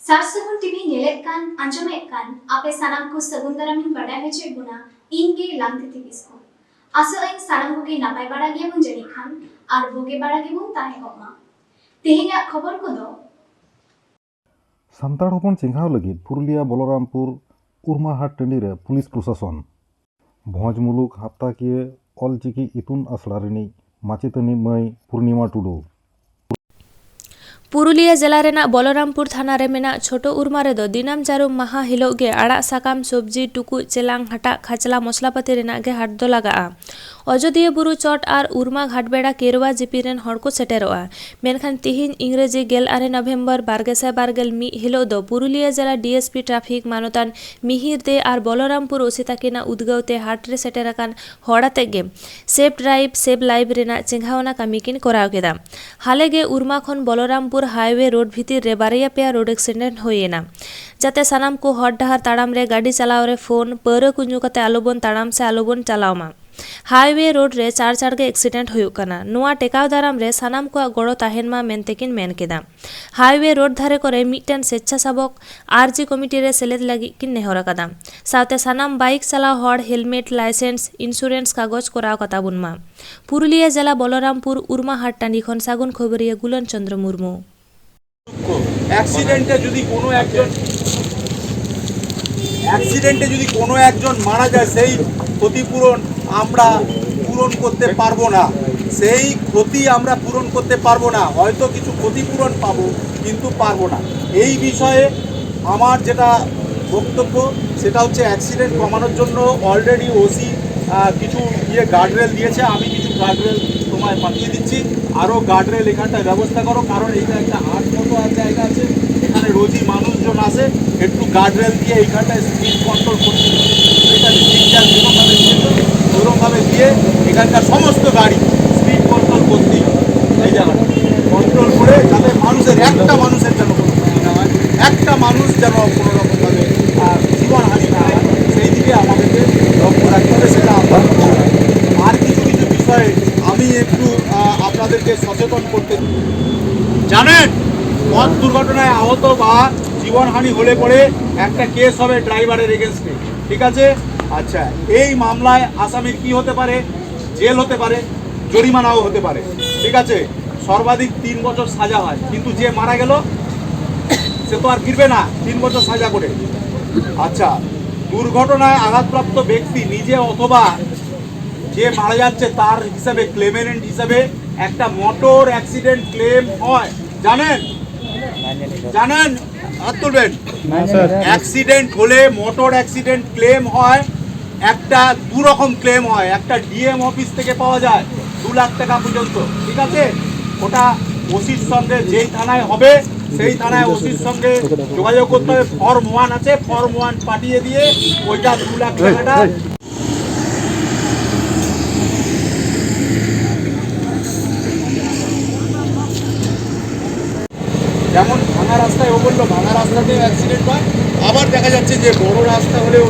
Sar Sagun TV nyelek kan anjomek kan ape sanam ko sagun daramin badai hoche guna inge LANTITI KISKU aso ain sanam ko ge napai bada ge bun jani khan ar boge bada ge bun tahe koma tehinya khobor ko do Santal ᱦᱚᱯᱚᱱ ᱪᱮᱸᱜᱷᱟᱣ ᱞᱟᱹᱜᱤᱫ ᱯᱩᱨᱩᱞᱤᱭᱟᱹ ᱵᱚᱞᱚᱨᱟᱢᱯᱩᱨ ᱩᱨᱢᱟᱦᱟᱴ ᱴᱟᱺᱰᱤ ᱨᱮ police ᱯᱨᱚᱥᱟᱥᱚᱱ ᱵᱷᱚᱸᱡᱽ ᱢᱩᱞᱩᱠ ᱦᱟᱯᱛᱟᱠᱤᱭᱟᱹ ᱚᱞᱪᱤᱠᱤ ᱤᱛᱩᱱ ᱟᱥᱲᱟ ᱨᱤᱱᱤᱡ ᱢᱟᱪᱮᱛᱟᱹᱱᱤ ᱢᱟᱹᱭ ᱯᱩᱨᱱᱤᱢᱟ ᱴᱩᱰᱩ पुरुलिया जिला रेना बलरामपुर थाना रे मेना छोटो उर्मा रे दो दिनाम जारुम महा हिलोग गे आड़ा साकाम सब्जी टुकु चेलांग हटा खाचला मसलापाती रेना गे हाट दो लगा अयोध्या बुरु चट और उर्मा घाटबेड़ा केरवा जीपी रेन हड़ को सेटेरोआ मेनखान तिहिन इंग्रेजी 18 नवेम्बर 2022 हिलोग दो पुरुलिया जिला डीएसपी ट्राफिक मानतान मिहिर दे और बलरामपुर ओसिताकिना उद्गवते हाट रे सेटेराकान हड़ाते गे सेफ ड्राइव सेफ लाइव रेना चेंघावना कामिकिन कराव केदा हाले गे उर्मा खन बलरामपुर हाईवे रोड भीतर रे बारिया पेया रोड एक्सीडेंट होयेना जाते सानाम को हर डहार ताड़ाम रे गाड़ी चलाव रे फोन पौरा को ᱧᱩ कते आलोबन ताड़ाम से आलोबन चलावमा हाईवे रोड रे चार चार गे एक्सीडेंट हुयुक कना नुआ टेकाव दाराम रे सानाम को गड़ो ताहेन मा मेनतेकिन मेन केदा हाईवे रोड धारे करे मिटन स्वेच्छासेवक आरजी कमिटी रे सेलेद लगी किन नेहर कदा साथे सानाम बाइक चलाव हर हेलमेट लाइसेंस इंश्योरेंस कागज कराव कता बुनमा पुरुलिया जिला बलरामपुर उर्मा हाट टांडी खन सागुन खबरिया गुलन चंद्र मुर्मू অ্যাক্সিডেন্টে যদি কোনো একজন মারা যায় সেই ক্ষতিপূরণ আমরা পূরণ করতে পারবো না সেই ক্ষতি আমরা পূরণ করতে পারবো না হয়তো কিছু ক্ষতিপূরণ পাবো কিন্তু পারবো না এই বিষয়ে আমার যেটা বক্তব্য সেটা হচ্ছে অ্যাক্সিডেন্ট কমানোর জন্য অলরেডি ওসি কিছু গার্ডরেল দিয়েছে আমি কিছু গার্ডরেল তোমায় পাঠিয়ে দিচ্ছি আরও গার্ডরেল এখানটায় ব্যবস্থা করো কারণ এইটা একটা হাট মতো জায়গা আছে এখানে রোজই মানুষজন আসে একটু গার্ডরেল দিয়ে এইখানটায় স্পিড কন্ট্রোল করতে এটা ঠিকঠাক যেরকমভাবে দিয়েছে ওরকমভাবে দিয়ে এখানকার সমস্ত গাড়ি স্পিড কন্ট্রোল করতেই হবে এই জায়গাটা কন্ট্রোল করে যাতে একটা মানুষের যেন কোনো ক্ষতি না হয় একটা মানুষ যেন কোনোরকমভাবে জীবনহানি না হয় সেই দিকে আমাদেরকে লক্ষ্য রাখতে হবে সেটা আমরা আর কিছু কিছু বিষয়ে আমি একটু আপনাদেরকে সচেতন করতে জানেন পথ দুর্ঘটনায় আহত বা জীবনহানি হলে পরে একটা কেস হবে ড্রাইভারের এগেনস্টে ঠিক আছে আচ্ছা এই মামলায় আসামির কি হতে পারে জেল হতে পারে জরিমানাও হতে পারে ঠিক আছে সর্বাধিক 3 বছর সাজা হয় কিন্তু যে মারা গেল সে তো আর ফিরবে না 3 বছর সাজা করে আচ্ছা দুর্ঘটনায় আঘাতপ্রাপ্ত ব্যক্তি নিজে অথবা যে মারা যাচ্ছে তার হিসাবে ক্লেমেন্ট হিসাবে একটা মোটর অ্যাক্সিডেন্ট ক্লেম হয় জানেন জানেন হাত তুলবেন অ্যাক্সিডেন্ট হলে মোটর অ্যাক্সিডেন্ট ক্লেম হয় একটা দু রকম ক্লেম হয় একটা ডিএম অফিস থেকে পাওয়া যায় 2 লাখ টাকা পর্যন্ত ঠিক আছে ওটা ওসির সঙ্গে যেই থানায় হবে সেই থানায় ওসির সঙ্গে যোগাযোগ করতে হবে ফর্ম 1 আছে ফর্ম 1 পাঠিয়ে দিয়ে ওইটা 2 লাখ টাকাটা যেমন ভাঙা রাস্তায় ও বললো ভাঙা রাস্তাতে অ্যাক্সিডেন্ট হয় আবার দেখা যাচ্ছে যে বড় রাস্তা হলেও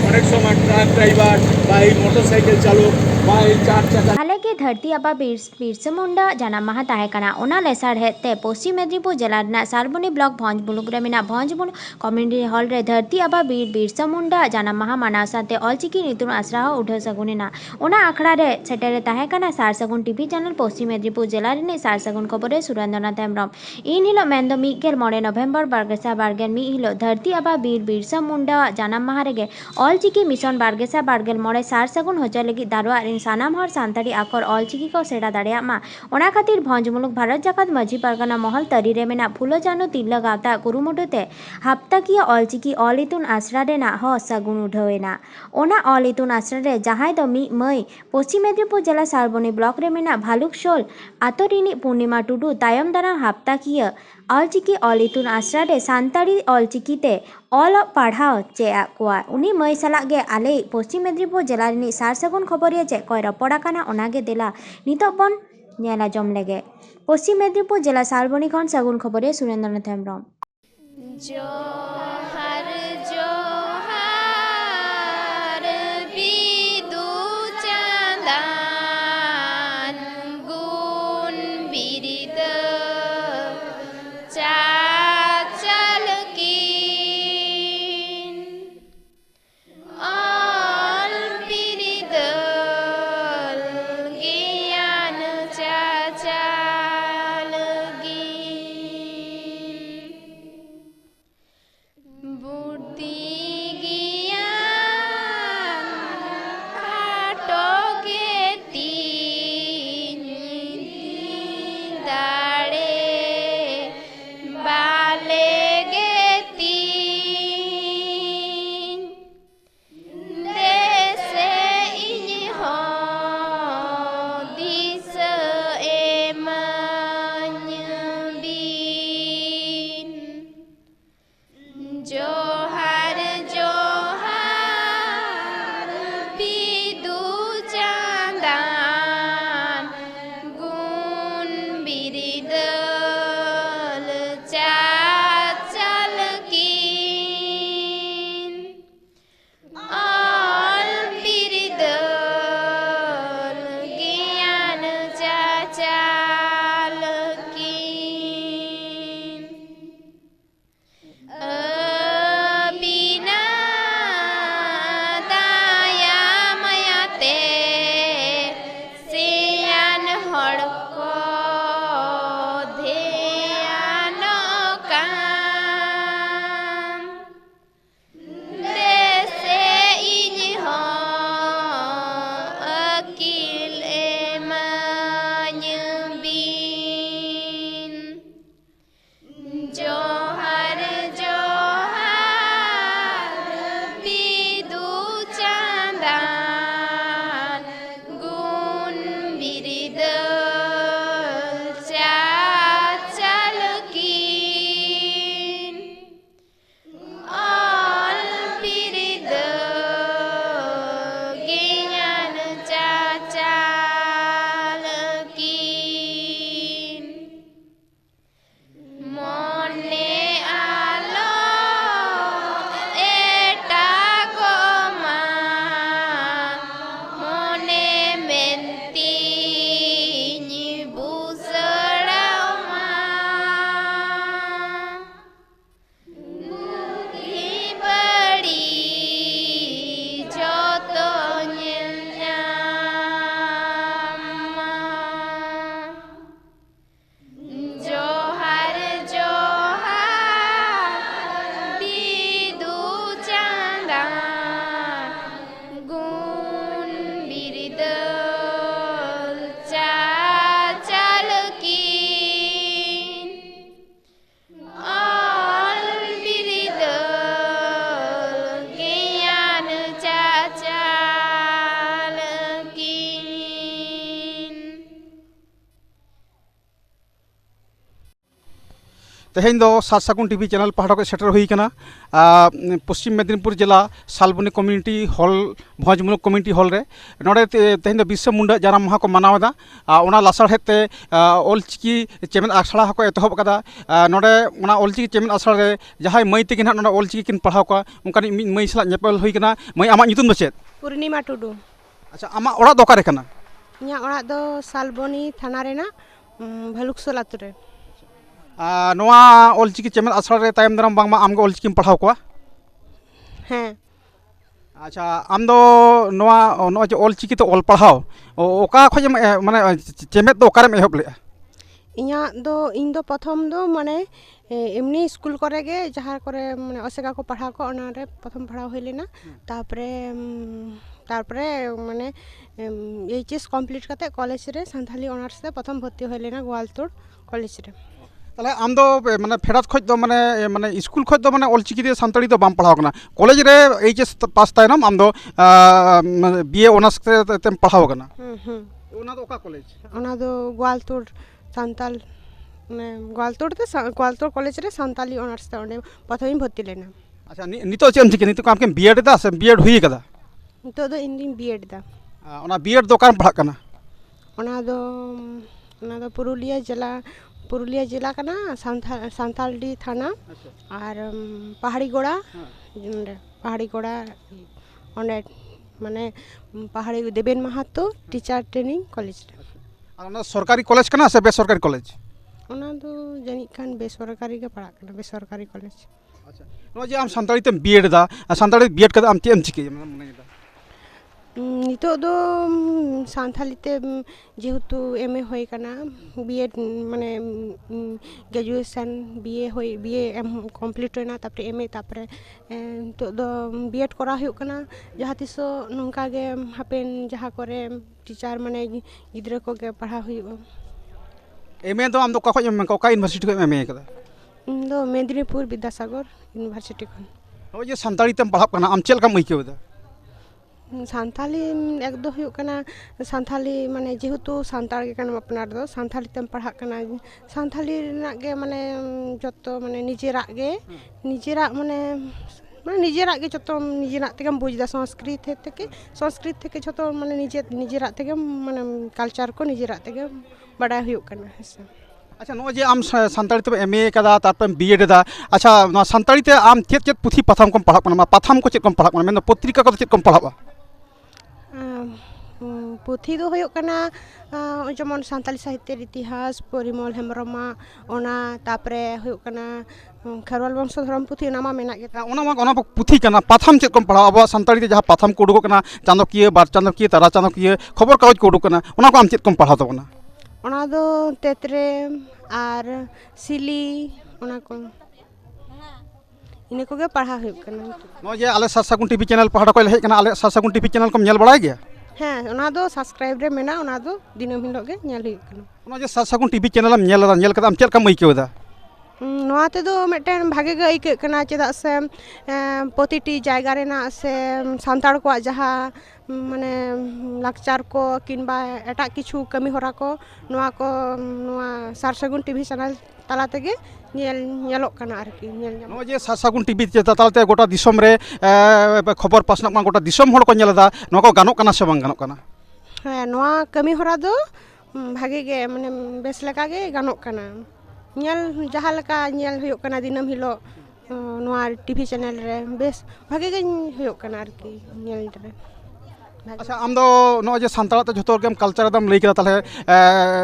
অনেক সময় ট্রাক ড্রাইভার বা এই মোটরসাইকেল চালক বা এই চার চাকা हालांकि धरती आबा बिरसा मुंडा जाना महा ताहेकना ओना लेसार हेते पश्चिम मेदिनीपुर जिला रेना सालबनी ब्लॉक भंज मुलुक रे मेना भंज मुलुक कम्युनिटी हॉल रे धरती आबा बिरसा मुंडा जाना महा मानाव साथे ऑलचिकी इतुन आसरा उठा सगुनेना ओना आखड़ा रे सेटेरे ताहेकना सार सगुन टीवी चैनल पश्चिम मेदिनीपुर जिला रे सार सगुन खबरे सुरेंद्रनाथ हेम्ब्रम इन हिलो मेंदो 1 नवेम्बर 2022 हिलो धरती आबा बिरसा मुंडा जाना महा रेगे ऑलचिकी मिशन 2022 सार सगुन होचा लगी दारवा इन सानाम हर सांताड़ी आकर ऑलचिकी को सेड़ा दाड़िया मा ओना खातिर भंज मुलुक भारत जाकात माझी पारगाना महल तरी रे मेना फुलो जानो तिल्ला गावता कुरुमुटुते हाप्ताकिया ऑलचिकी ऑल इतुन आसरा रेना ह सागुन उठावेना ओना ऑल इतुन आसरा रे जहाय दो मी मई पश्चिम मेदिनीपुर जिला सालबनी ब्लॉक रे मेना भालुक शोल आतोरिनी पूर्णिमा टुडू तायम दारा हाप्ताकिया ऑलचिकी ऑल इतुन आसरा रे सांताड़ी ऑलचिकी ते ऑल पढ़ाओ चे आकुआ उनी मई सालाग गे आले पश्चिम मेदिनीपुर जिला रिनी सार सगुन खबरिया चे कोय रपड़ाकाना ओनागे देला नितोग बन नेला जम लेगे पश्चिम मेदिनीपुर जिला सालबनी खन सगुन खबरिया सुरेंद्रनाथ हेम्ब्रम जोहार जोहार बिदु चांदान गुण बिरिद चाचल की तेहें दो सार सागुन टीवी चैनल पहाड़ को सेटर हुई कना पश्चिम मेदिनीपुर जिला Salboni community hall भोजमुलुक community hall रे नोडे तेहें दो बिरसा मुंडा जानाम माहा को मनावदा ओना लासाड़हेते ऑलचिकी चेमेद आसड़ा हको एतहब कदा नोडे ओना ऑलचिकी चेमेद आसड़ा रे जहां मई तेकिन हां नोडे ऑलचिकी किन पढ़ाव का उनकानी मई सला नेपल हुई कना मई आमा ᱧᱩᱛᱩᱢ ᱫᱚ ᱪᱮᱫ? पूर्णिमा टुडू। अच्छा आमा ओड़ा दो कारे कना? इᱧᱟᱹᱜ ᱚᱲᱟᱜ ᱫᱚ ᱥᱟᱞᱵᱚᱱᱤ ᱛᱷᱟᱱᱟ ᱨᱮᱱᱟᱜ ᱵᱷᱟᱞᱩᱠᱥᱳᱞ ᱟᱛᱳ ᱨᱮ। नोआ ऑलचिकी चेमेद आसड़ा रे तायम दाराम बांगमा आमगे ऑलचिकीम पढ़ाव कोआ? ᱦᱮᱸ। अच्छा आम दो नोआ नोआ जो ऑलचिकी तो ऑल पढ़ाव ओका खज माने चेमेद दो ओकारेम एहब लेआ? ᱤᱧ ᱫᱚ ᱯᱨᱚᱛᱷᱚᱢ ᱫᱚ ᱢᱟᱱᱮ এমনি স্কুল করে গে যাহার করে মানে অসেগা কো পড়াও কো ওনারে প্রথম পড়াও হইলেনা তারপরে মানে এইচএস কমপ্লিট করতে কলেজ রে সান্তালি অনার্স তে প্রথম ভর্তি হইলেনা গোয়ালতোড় কলেজ রে। তাহলে আম দো মানে ফেরাত খজ দো মানে স্কুল খজ দো মানে অলচিকি দিয়ে সান্তালি তো বাম পড়াও কনা কলেজ রে এইচএস পাস তাইনম আম দো বিএ অনার্স তে পড়াও কনা। ওনা দো ওকা কলেজ? ওনা দো গোয়ালতোড় সান্তাল গোয়ালতোড় কলেজ রে সান্তালি অনার্স তে ওনে প্রথমে ভর্তি লেনা। अच्छा नितो चेम चिके नितो काम के बीएड दा से बीएड हुई कदा? नितो दो इंदिन बीएड दा। ओना बीएड दो काम पढ़ा कना? ओना दो पुरुलिया जिला कना सांताली थाना और पहाड़ी गोड़ा ओने माने पहाड़ी देवेन माहातो टीचर ट्रेनिंग कॉलेज रे। ओना सरकारी कॉलेज कना से बेसरकारी कॉलेज? ओना दो जानी खान बेसरकारी के पढ़ा कना बेसरकारी कॉलेज। अच्छा नो जे आम सान्ताली ते बीएड दा सान्ताली बीएड कदा आम चेम चिके माने दा नितो दो सान्ताली ते जेहेतु एमए होय कना बीएड माने ग्रेजुएशन बीए एम कमप्लीट होना तापरे एमए तापरे तो दो बीएड करा हुय कना जहा तिसो नोंका गे हापेन जहा करे टीचर माने गिद्रा को गे पढ़ा हुय। एमए दो आम दो का यूनिवर्सिटी को एमए कदा? दो मेदिनीपुर विद्यासागर यूनिवर्सिटी खन। ओ जे सान्ताली तेम पढ़ा कना आम चेल का मइकेव दा? सान्ताली एक दो हुय कना सान्ताली माने जेहेतु सान्ताल के कना अपनार दो सान्ताली तेम पढ़ा कना सान्ताली रना गे माने जत्तो माने निजेरा माने निजेरा गे जत्तो निजेरा तेगम बुझदा संस्कृत থেকে যত মানে निजेरा तेगम माने कल्चर को निजेरा तेगम बड़ा हुय कना हेसे। अच्छा नो जे आम सान्ताली ते एमए कदा तारपर बीएड दा अच्छा ना सान्ताली ते आम चेत चेत पुथी पाथाम कम पढ़ा कना पाथाम को चेत कम पढ़ा कना मेन पत्रिका को चेत कम पढ़ावा? पुथी दो हुय कना जेमन सान्ताली साहित्य इतिहास परिमल हेमब्रमा ओना तापरे हुय कना खेरवाल वंश धर्म पुथी ओना मा मेना गे ओना पुथी कना पाथाम चेत कम पढ़ा अब सान्ताली ते जहां पाथाम को उडुक कना चांदोकिया बार चांदोकिया तारा चांदोकिया खबर कागज को उडुक कना ओना को आम चेत कम पढ़ा तबना? ओना दो तेतरे और सिली ओना को इने को गे पढ़ा हुय कना। नो जे आले सार सागुन टीवी चैनल पहाड़ को हेज कना आले सार सागुन टीवी चैनल को नेल बड़ाय गया? हाँ ओना दो सब्सक्राइब रे मेना ओना दो दिनम हिलो गे नेल हुय कना। ओना जे सार सागुन टीवी चैनल am नेल कदा आम चेल का मइकेव दा? नोआ ते दो मेटेन भागे गे आइके कना चेदा से प्रतिटी जायगा रेना से सान्ताड़ को जहा माने लाकचार को किनबा एटा किछु कमी होरा को नोआ सार सागुन टीवी चैनल ताला तेगे नेलोक कना आरकी नेल नो जे सार सागुन टीवी तालाते गोटा दिसम रे खबर पासनाक मा गोटा दिसम हड़ को नेलदा नो को गानोक कना से बांग गानोक कना? हाँ नोआ कमी होरा दो भागे गे माने बेस लका गे गानोक कना नेल जहा लका नेल हुय कना दिनम हिलो नोआ टीवी चैनल रे बेस भागे गे हुय कना आरकी नेल रे। अच्छा आम दो नो जे सान्ताल ते जतो गेम कल्चर दम लई केदा ताले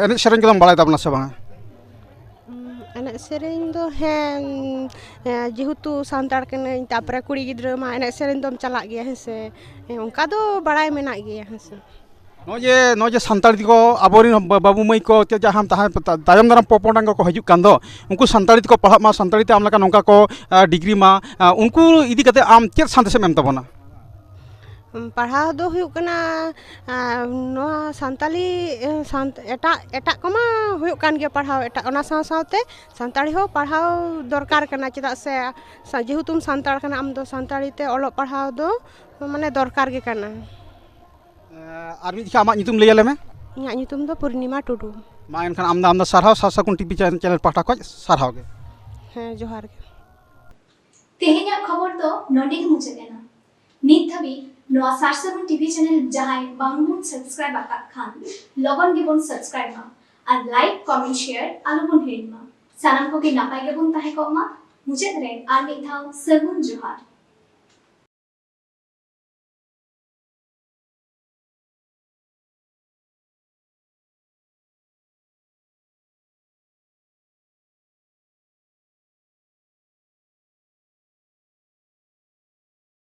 एने सेरेन केदम बाड़ाय दाबना से बांग? एने सेरेन दो हें जेहेतु सान्ताड़ कने तापरे कुड़ी गिद्रा मा एने सेरेन दम चला गया हेसे उनका दो बड़ाय मेना गया हेसे। नो जे सान्ताली को आबोरिन बाबू मई को जहां तायम दाराम पोपोंडांग को हजू कान दो उनको सान्ताली को पढ़ा मा सान्ताली ते आम लका नोंका को डिग्री मा उनको इदी कते आम चेत संदेश एम तबना? पढ़ा दो हुय कना नोआ सान्ताली एटा कमा हुय कान गे पढ़ाव एटा ओना साथे सान्ताली हो पढ़ाव दरकार कना चेदा से जेहेतु सान्ताड़ कना आम दो सान्ताली ते ओलो पढ़ाव दो माने दरकार गे कना। आर मिद आमा ᱧᱩᱛᱩᱢ लई आले मे? इᱧᱟᱹᱜ ᱧᱩᱛᱩᱢ ᱫᱚ ᱯᱩᱨᱱᱤᱢᱟ ᱴᱩᱰᱩ। मा एनखान आमदा सारहाव सार सागुन टीवी चैनल पाठा को सारहाव गे। ᱦᱮᱸ ᱡᱚᱦᱟᱨ ᱜᱮ तेहेᱧᱟᱜ खबर दो नोंडे गे मुचाद एना नित धाबी नोआ सार सागुन टीवी चैनल जहां बांगबुन सब्सक्राइब आकाद खान लगन गेबुन सब्सक्राइब मा और लाइक कमेंट शेयर आलुबुन हिड़मा सानाम कोगे नापाय गेबुन ताहे कोमा मुचाद रे आर मिद धाव सगुन जोहार।